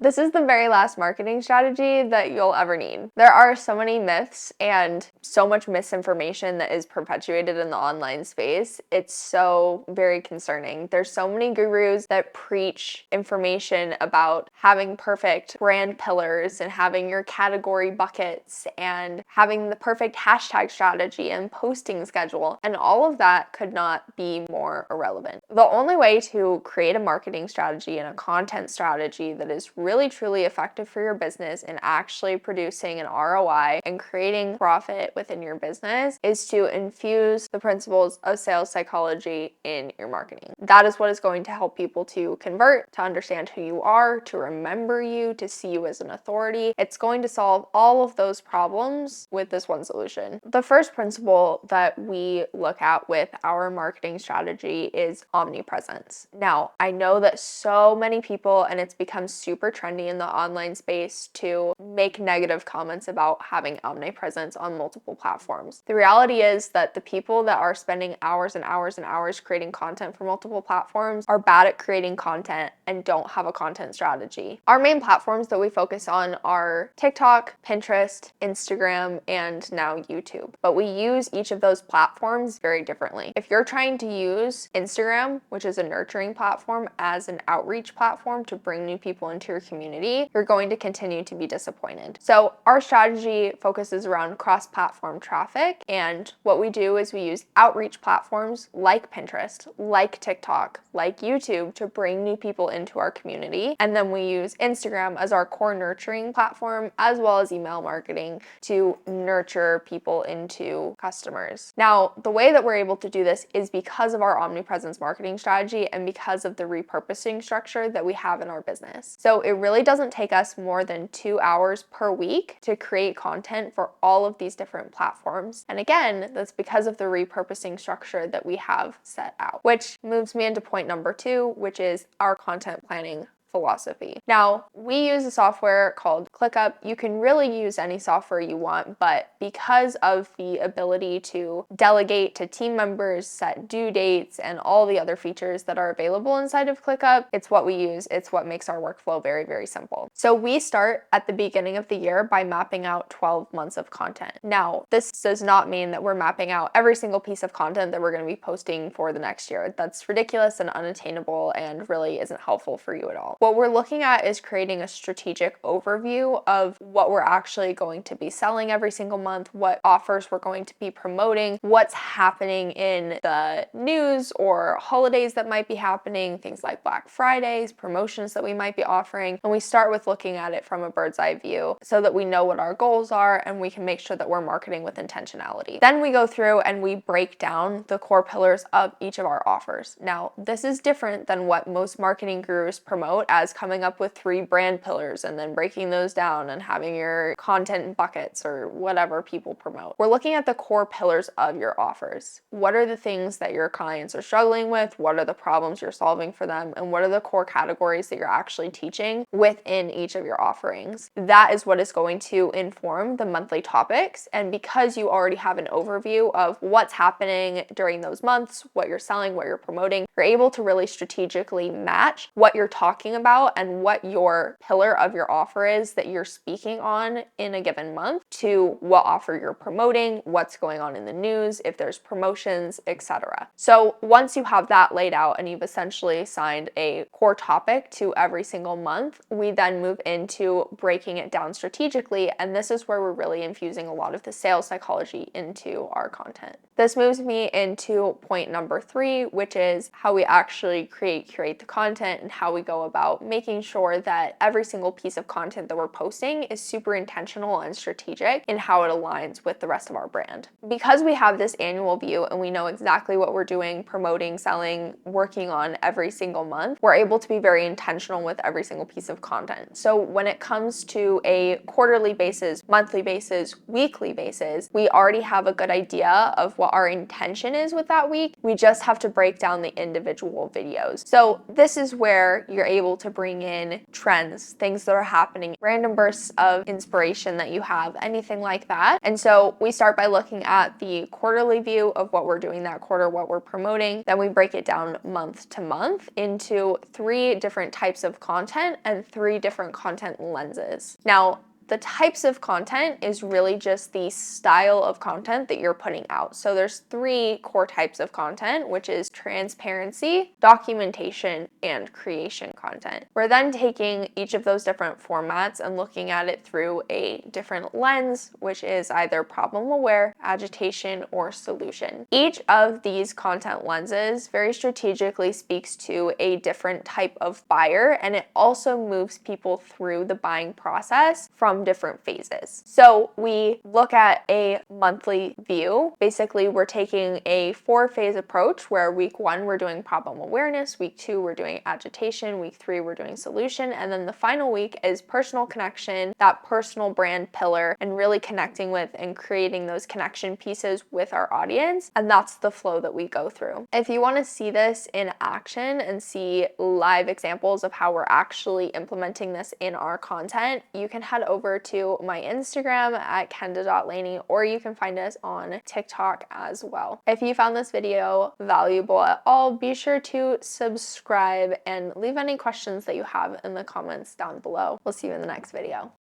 This is the very last marketing strategy that you'll ever need. There are so many myths and so much misinformation that is perpetuated in the online space. It's so very concerning. There's so many gurus that preach information about having perfect brand pillars and having your category buckets and having the perfect hashtag strategy and posting schedule, and all of that could not be more irrelevant. The only way to create a marketing strategy and a content strategy that is really truly effective for your business and actually producing an ROI and creating profit within your business is to infuse the principles of sales psychology in your marketing. That is what is going to help people to convert, to understand who you are, to remember you, to see you as an authority. It's going to solve all of those problems with this one solution. The first principle that we look at with our marketing strategy is omnipresence. Now, I know that so many people, and it's become super trendy in the online space to make negative comments about having omnipresence on multiple platforms. The reality is that the people that are spending hours and hours and hours creating content for multiple platforms are bad at creating content and don't have a content strategy. Our main platforms that we focus on are TikTok, Pinterest, Instagram, and now YouTube. But we use each of those platforms very differently. If you're trying to use Instagram, which is a nurturing platform, as an outreach platform to bring new people into your community, you're going to continue to be disappointed. So our strategy focuses around cross-platform traffic, and what we do is we use outreach platforms like Pinterest, like TikTok, like YouTube to bring new people into our community, and then we use Instagram as our core nurturing platform, as well as email marketing to nurture people into customers. Now, the way that we're able to do this is because of our omnipresence marketing strategy and because of the repurposing structure that we have in our business. So it really doesn't take us more than 2 hours per week to create content for all of these different platforms. And again, that's because of the repurposing structure that we have set out, which moves me into point number 2, which is our content planning philosophy. Now, we use a software called ClickUp. You can really use any software you want, but because of the ability to delegate to team members, set due dates, and all the other features that are available inside of ClickUp, it's what we use. It's what makes our workflow very, very simple. So we start at the beginning of the year by mapping out 12 months of content. Now, this does not mean that we're mapping out every single piece of content that we're going to be posting for the next year. That's ridiculous and unattainable and really isn't helpful for you at all. What we're looking at is creating a strategic overview of what we're actually going to be selling every single month, what offers we're going to be promoting, what's happening in the news or holidays that might be happening, things like Black Fridays, promotions that we might be offering. And we start with looking at it from a bird's eye view so that we know what our goals are and we can make sure that we're marketing with intentionality. Then we go through and we break down the core pillars of each of our offers. Now, this is different than what most marketing gurus promote as coming up with 3 brand pillars and then breaking those down and having your content buckets or whatever people promote. We're looking at the core pillars of your offers. What are the things that your clients are struggling with? What are the problems you're solving for them? And what are the core categories that you're actually teaching within each of your offerings? That is what is going to inform the monthly topics. And because you already have an overview of what's happening during those months, what you're selling, what you're promoting, you're able to really strategically match what you're talking about and what your pillar of your offer is that you're speaking on in a given month to what offer you're promoting, what's going on in the news, if there's promotions, etc. So once you have that laid out and you've essentially assigned a core topic to every single month, we then move into breaking it down strategically, and this is where we're really infusing a lot of the sales psychology into our content. This moves me into point number 3, which is how we actually curate the content and how we go about making sure that every single piece of content that we're posting is super intentional and strategic in how it aligns with the rest of our brand. Because we have this annual view and we know exactly what we're doing, promoting, selling, working on every single month, we're able to be very intentional with every single piece of content. So when it comes to a quarterly basis, monthly basis, weekly basis, we already have a good idea of what our intention is with that week. We just have to break down the individual individual videos. So this is where you're able to bring in trends, things that are happening, random bursts of inspiration that you have, anything like that. And so we start by looking at the quarterly view of what we're doing that quarter, what we're promoting. Then we break it down month to month into 3 different types of content and 3 different content lenses. Now, the types of content is really just the style of content that you're putting out. So there's 3 core types of content, which is transparency, documentation, and creation content. We're then taking each of those different formats and looking at it through a different lens, which is either problem aware, agitation, or solution. Each of these content lenses very strategically speaks to a different type of buyer, and it also moves people through the buying process from different phases. So we look at a monthly view. Basically, we're taking a 4-phase approach where week 1, we're doing problem awareness, week 2, we're doing agitation, week 3, we're doing solution, and then the final week is personal connection, that personal brand pillar, and really connecting with and creating those connection pieces with our audience. And that's the flow that we go through. If you want to see this in action and see live examples of how we're actually implementing this in our content, you can head over to my Instagram at kenda.laney, or you can find us on TikTok as well. If you found this video valuable at all, be sure to subscribe and leave any questions that you have in the comments down below. We'll see you in the next video.